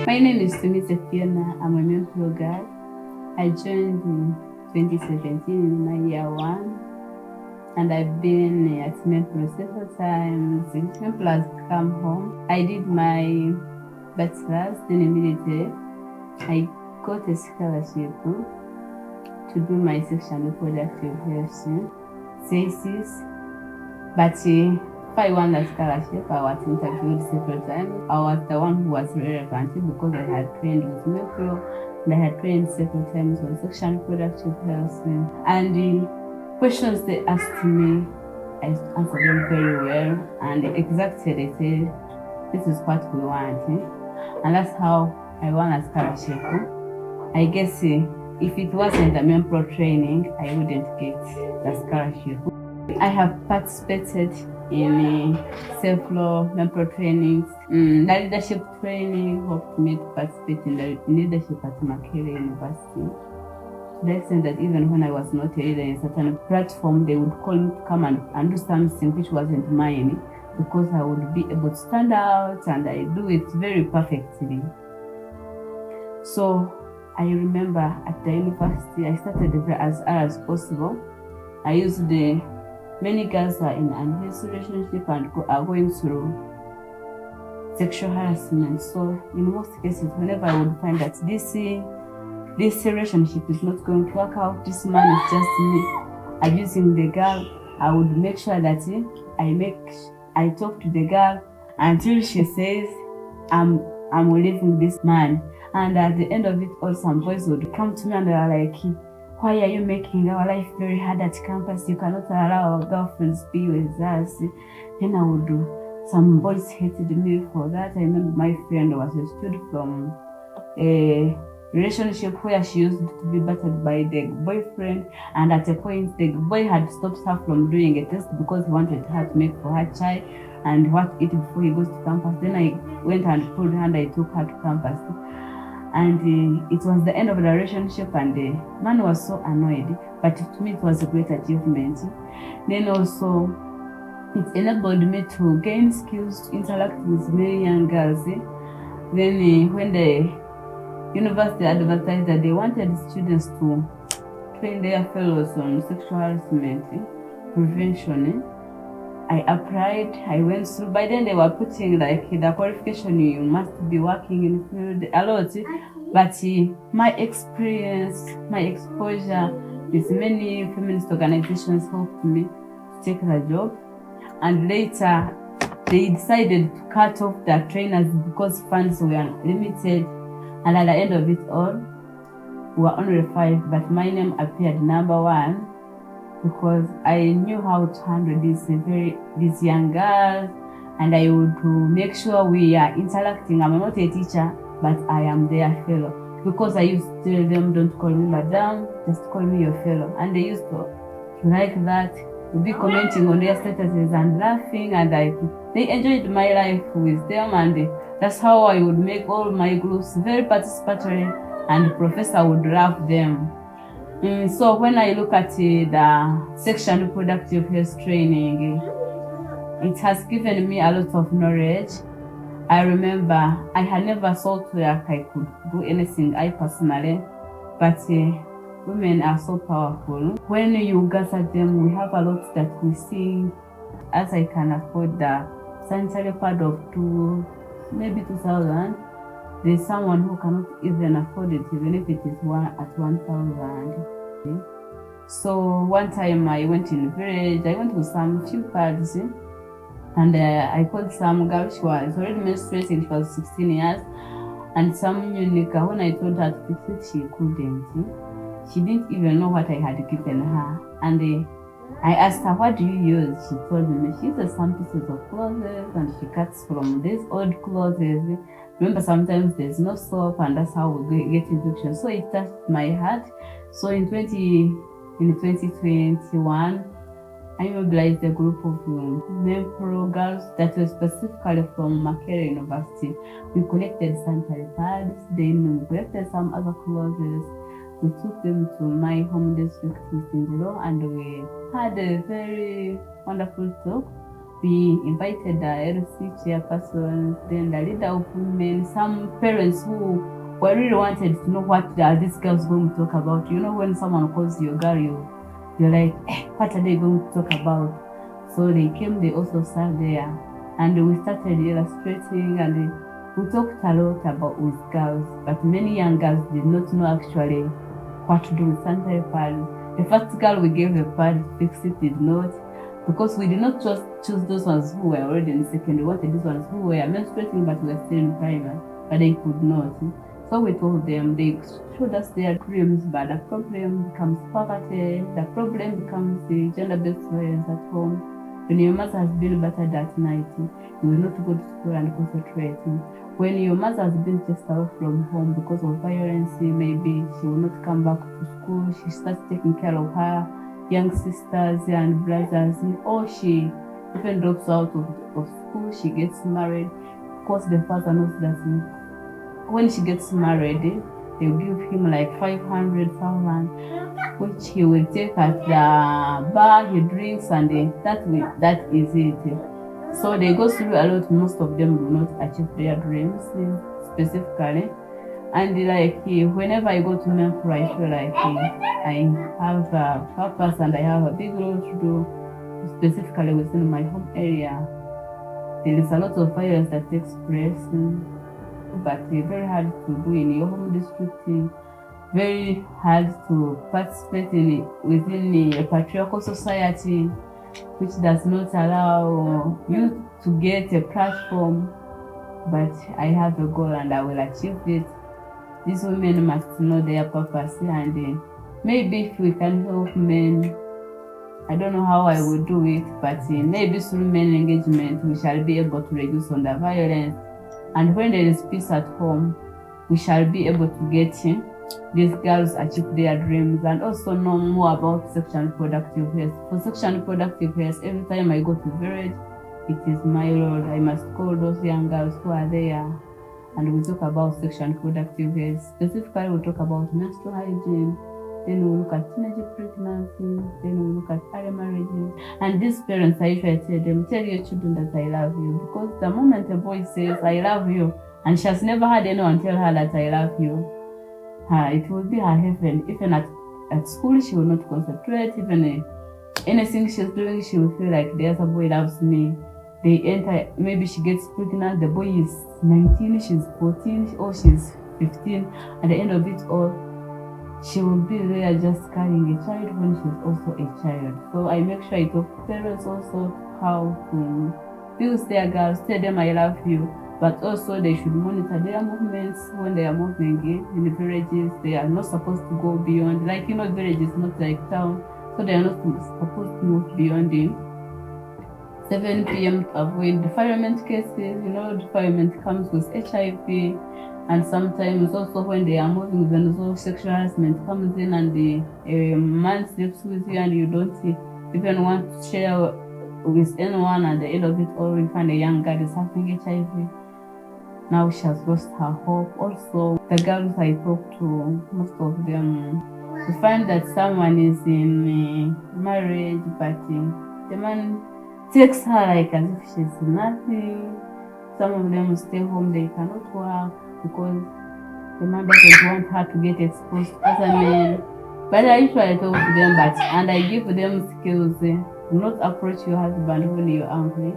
My name is Fiona. I'm a mentor girl. I joined in 2017 in my year 1, and I've been at Memphis several times. Memphis has come home. I did my bachelor's, then immediately I got a scholarship to do my section reproductive health thesis. But if I won the scholarship, I was interviewed several times. I was the one who was relevant because I had trained with Micro and I had trained several times on section reproductive health. And the questions they asked me, I answered them very well. And exactly they said, this is what we want. And that's how I won a scholarship. I guess if it wasn't a mentor training, I wouldn't get the scholarship. I have participated in several mentor trainings. The leadership training helped me to participate in the leadership at Makerere University. To the extent that even when I was not a leader in a certain platform, they would call me to come and do something which wasn't mine, because I would be able to stand out and I do it very perfectly. So I remember at the university, I started as early as possible. I used many girls are in an unhealthy relationship and are going through sexual harassment. So in most cases, whenever I would find that this relationship is not going to work out, this man is just me abusing the girl, I would make sure that I talk to the girl until she says, I'm leaving this man. And at the end of it all, some boys would come to me and they are like, why are you making our life very hard at campus? You cannot allow our girlfriends to be with us. Then I would do. Some boys hated me for that. I remember my friend was rescued from a relationship where she used to be battered by the boyfriend, and at a point the boy had stopped her from doing a test because he wanted her to make for her child and what to eat before he goes to campus. Then I went and pulled her and I took her to campus. And it was the end of the relationship, and the man was so annoyed, but to me it was a great achievement. Then also it enabled me to gain skills to interact with many young girls. Then when the university advertised that they wanted students to train their fellows on sexual harassment prevention, I applied, I went through. By then they were putting like the qualification, you must be working in the field a lot. But my experience, my exposure with many feminist organizations helped me to take the job. And later they decided to cut off the trainers because funds were limited. And at the end of it all, we were only 5, but my name appeared number 1. Because I knew how to handle these young girls, and I would make sure we are interacting. I'm not a teacher, but I am their fellow. Because I used to tell them, don't call me madam, just call me your fellow. And they used to like that, to be commenting on their statuses and laughing, and they enjoyed my life with them, and that's how I would make all my groups very participatory, and the professor would love them. So when I look at the section reproductive health training, it has given me a lot of knowledge. I remember I had never thought like I could do anything, I personally, but women are so powerful. When you gather them, we have a lot that we see. As I can afford the sanitary pad of maybe 2,000. There's someone who cannot even afford it, even if it is at 1,000. So one time I went in the village, I went with some few pads, and I called some girl. She was already menstruating, she was 16 years, and some unica. When I told her to fix it, she couldn't. She didn't even know what I had given her. And I asked her, what do you use? She told me she uses some pieces of clothes, and she cuts from these old clothes. Remember, sometimes there's no soap, and that's how we get infection. So it touched my heart. So in 2021, I mobilized a group of mentor girls that were specifically from Makerere University. We collected sanitary pads, then we collected some other clothes. We took them to my home district in Sinjilo, and we had a very wonderful talk We invited the LC chairperson, then the leader of women, some parents who really wanted to know what are these girls going to talk about. You know, when someone calls you a girl, you're like, what are they going to talk about? So they came, they also sat there, and we started illustrating, and we talked a lot about with girls, but many young girls did not know actually what to do with sanitary pads. The first girl we gave a pad, fix it, did not, because we did not just choose those ones who were already in secondary. We wanted these ones who were menstruating but were still in primary, but they could not. So we told them, they showed us their dreams, but the problem becomes poverty, the problem becomes the gender-based violence at home. When your mother has been battered at night, you will not go to school and concentrate. When your mother has been chased away from home because of violence, maybe she will not come back to school, she starts taking care of her young sisters and brothers, or she even drops out of school, she gets married, because the father knows that when she gets married, they'll give him like 500,000, which he will take at the bar, he drinks, and that is it. So they go through a lot. Most of them do not achieve their dreams specifically. And like whenever I go to Memphis, I feel like I have a purpose and I have a big role to do, specifically within my home area. There is a lot of violence that takes place, but very hard to do in your home district, very hard to participate within a patriarchal society, which does not allow you to get a platform. But I have a goal and I will achieve it. These women must know their purpose, and maybe if we can help men, I don't know how I will do it, but maybe through men engagement we shall be able to reduce on the violence. And when there is peace at home, we shall be able to get these girls achieve their dreams, and also know more about sexually productive health. For sexually productive health, every time I go to village, it is my role. I must call those young girls who are there, and we talk about sexually productive health. Specifically, we talk about menstrual hygiene, then we look at teenage pregnancy, then we look at early marriages. And these parents, I usually tell them, tell your children that I love you, because the moment a boy says, I love you, and she has never had anyone tell her that I love you, it will be her heaven. Even at school, she will not concentrate. Even anything she's doing, she will feel like the other boy loves me. They enter, maybe she gets pregnant, the boy is 19, she's 14, or she's 15. At the end of it all, she will be there just carrying a child when she's also a child. So I make sure I talk to parents also how to use their girls, tell them I love you, but also they should monitor their movements when they are moving in the villages. They are not supposed to go beyond, like, village is not like town, so they are not supposed to move beyond 7 p.m. to avoid defilement cases. Defilement comes with HIV, and sometimes also when they are moving, when also sexual harassment comes in, and a man sleeps with you and you don't even want to share with anyone. At the end of it all, we find a young girl is having HIV. Now she has lost her hope. Also, the girls I talk to, most of them, we find that someone is in marriage, but the man takes her like as if she's nothing. Some of them stay home, they cannot work because the man doesn't want her to get exposed to other men. But I usually talk to them, and I give them skills. Do not approach your husband when you're angry,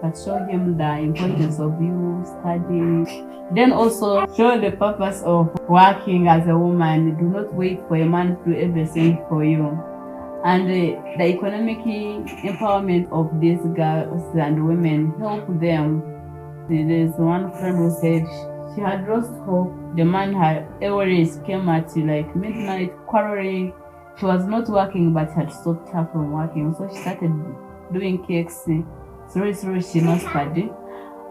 but show him the importance of you studying. Then also show the purpose of working as a woman. Do not wait for a man to do everything for you. And the economic empowerment of these girls and women, help them. There's one friend who said she had lost hope. The man had always came at like midnight quarreling. She was not working, but had stopped her from working. So she started doing cakes. Slowly she mastered.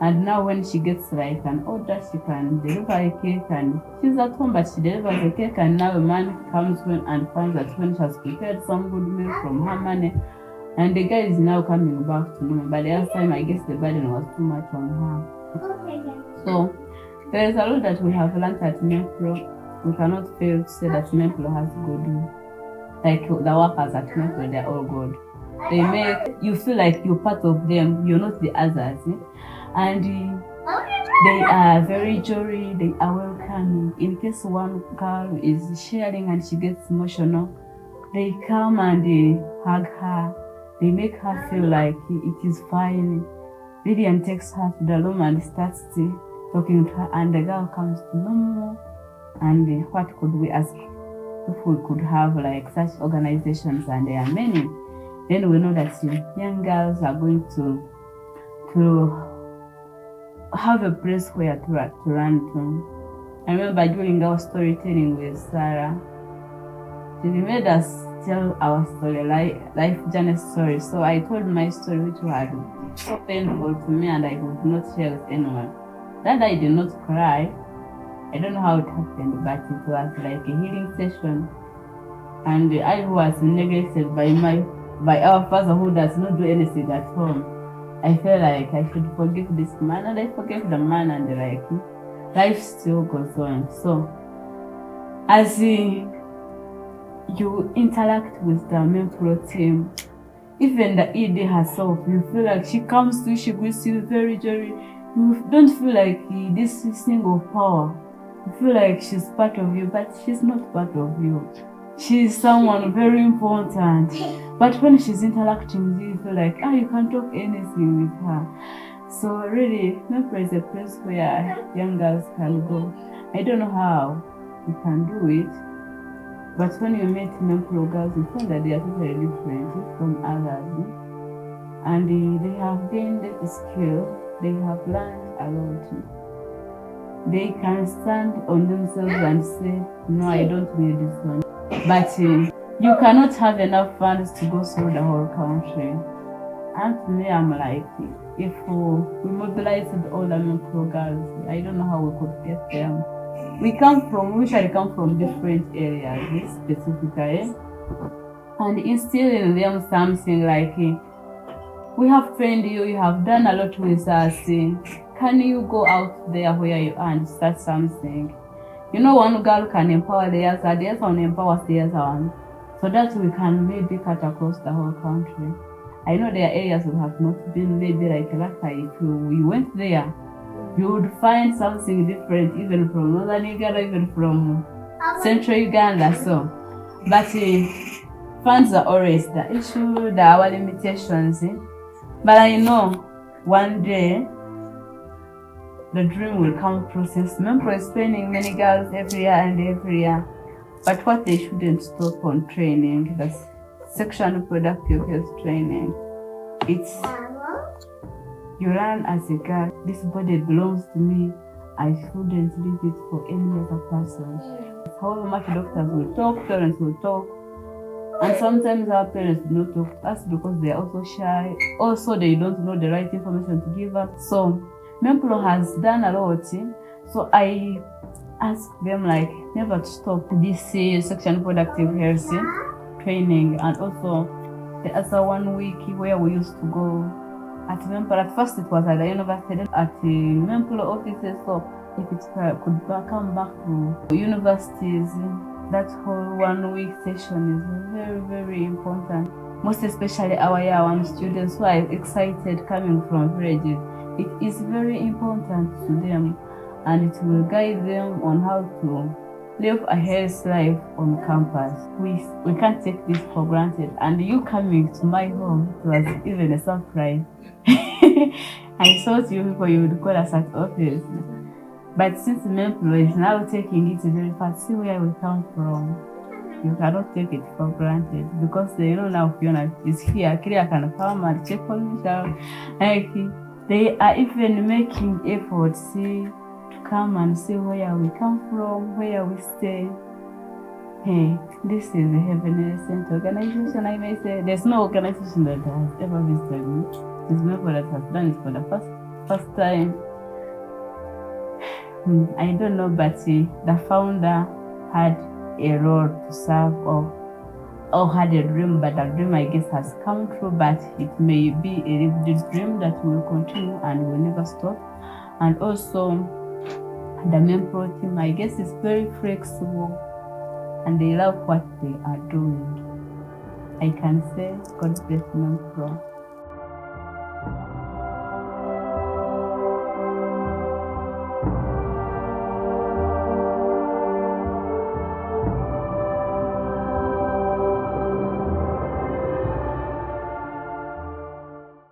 And now when she gets like an order, she can deliver a cake, and she's at home, but she delivers the cake, and now a man comes and finds that when she has prepared some good meal from her money, and the guy is now coming back to me. But the other time, I guess the burden was too much on her. So there is a lot that we have learned at Mempro. We cannot fail to say that Mempro has good. Like the workers at Mempro, they're all good. They make you feel like you're part of them, you're not the others. And they are very jolly, they are welcoming. In case one girl is sharing and she gets emotional, they come and they hug her. They make her feel like it is fine. Lillian takes her to the room and starts talking to her, and the girl comes to normal. And what could we ask if we could have like such organizations, and there are many? Then we know that young girls are going to have a place where to run to. I remember during our storytelling with Sarah, she made us tell our story, life journey story. So I told my story, which was so painful to me, and I would not share with anyone. That I did not cry. I don't know how it happened, but it was like a healing session. And I was neglected by our father, who does not do anything at home. I felt like I should forgive this man, and I forgave the man, and like life still goes on. So as you interact with the mentor team, even the ED herself, you feel like she comes to you, she greets you very jolly. You don't feel like this thing of power. You feel like she's part of you, but she's not part of you. She's someone very important. But when she's interacting with you, you feel like, you can talk anything with her. So really, mentor is a place where young girls can go. I don't know how you can do it, but when you meet mentor girls, you find that they are totally different from others. And they have gained the skill, they have learned a lot. They can stand on themselves and say, no, I don't need this one. But you cannot have enough funds to go through the whole country. And to me, I'm like, if we mobilized all the mentor girls, I don't know how we could get them. We usually come from different areas, specifically, and instill in them something like, we have trained you, you have done a lot with us. Can you go out there where you are and start something? One girl can empower the other one empowers the other one, so that we can maybe cut across the whole country. I know there are areas we have not been, maybe like Raka. If we went there, you would find something different, even from northern Uganda, even from central Uganda. So, but funds are always the issue, our limitations. But I know one day the dream will come true, since mentor is training many girls every year. But what they shouldn't stop on training, the sexual reproductive health training. It's you learn as a girl, this body belongs to me. I shouldn't leave it for any other person. However much doctors will talk, parents will talk, and sometimes our parents do not talk to us because they are also shy. Also, they don't know the right information to give us. So, mentor has done a lot. So I ask them like never to stop this sexual reproductive health training, and also the other 1 week where we used to go at mentor. At first it was at the university, at the mentor offices. So if it could come back to universities, that whole 1 week session is very, very important. Most especially our year one students who are excited coming from villages. It is very important to them, and it will guide them on how to live a healthy life on campus. We can't take this for granted. And you coming to my home, it was even a surprise. I thought you would call us at office. But since mentor is now taking it very fast, see where we come from. You cannot take it for granted, because now Fiona is here. Kiri can come and check on me. They are even making efforts to come and see where we come from, where we stay. Hey, this is a heavenly sent organization, I may say. There's no organization that has ever visited me. There's nobody that has done it for the first time. I don't know, but the founder had a role to serve or had a dream, but the dream, I guess, has come true. But it may be a vivid dream that will continue and will never stop. And also, the mentor team, I guess, is very flexible, and they love what they are doing. I can say God bless men pro.